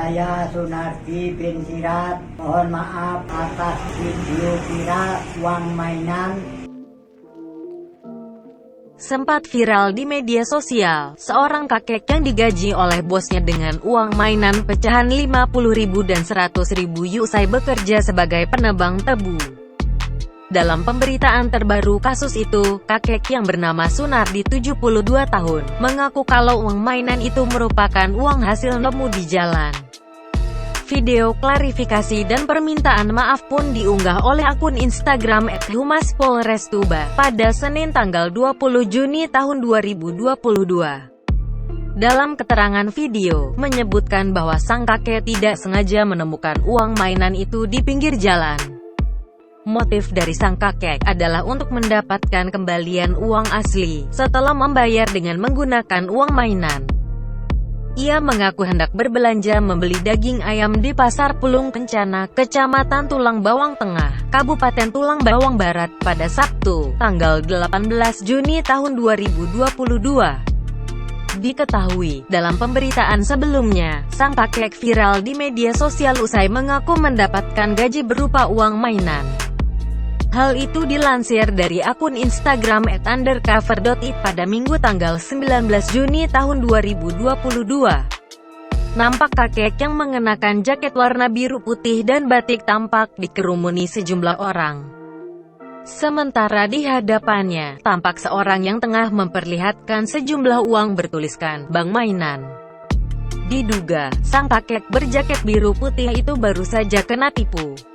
Saya Sunardi bin Sirat, mohon maaf atas video viral uang mainan. Sempat viral di media sosial, seorang kakek yang digaji oleh bosnya dengan uang mainan pecahan 50.000 dan 100.000 usai bekerja sebagai penebang tebu. Dalam pemberitaan terbaru kasus itu, kakek yang bernama Sunardi 72 tahun, mengaku kalau uang mainan itu merupakan uang hasil nemu di jalan. Video klarifikasi dan permintaan maaf pun diunggah oleh akun Instagram @humaspolrestuba pada Senin tanggal 20 Juni tahun 2022. Dalam keterangan video, menyebutkan bahwa sang kakek tidak sengaja menemukan uang mainan itu di pinggir jalan. Motif dari sang kakek adalah untuk mendapatkan kembalian uang asli, setelah membayar dengan menggunakan uang mainan. Ia mengaku hendak berbelanja membeli daging ayam di Pasar Pulung Kencana, Kecamatan Tulang Bawang Tengah, Kabupaten Tulang Bawang Barat, pada Sabtu, tanggal 18 Juni tahun 2022. Diketahui, dalam pemberitaan sebelumnya, sang kakek viral di media sosial usai mengaku mendapatkan gaji berupa uang mainan. Hal itu dilansir dari akun Instagram @undercover.it pada Minggu tanggal 19 Juni tahun 2022. Nampak kakek yang mengenakan jaket warna biru putih dan batik tampak dikerumuni sejumlah orang. Sementara di hadapannya, tampak seorang yang tengah memperlihatkan sejumlah uang bertuliskan "Bank Mainan". Diduga, sang kakek berjaket biru putih itu baru saja kena tipu.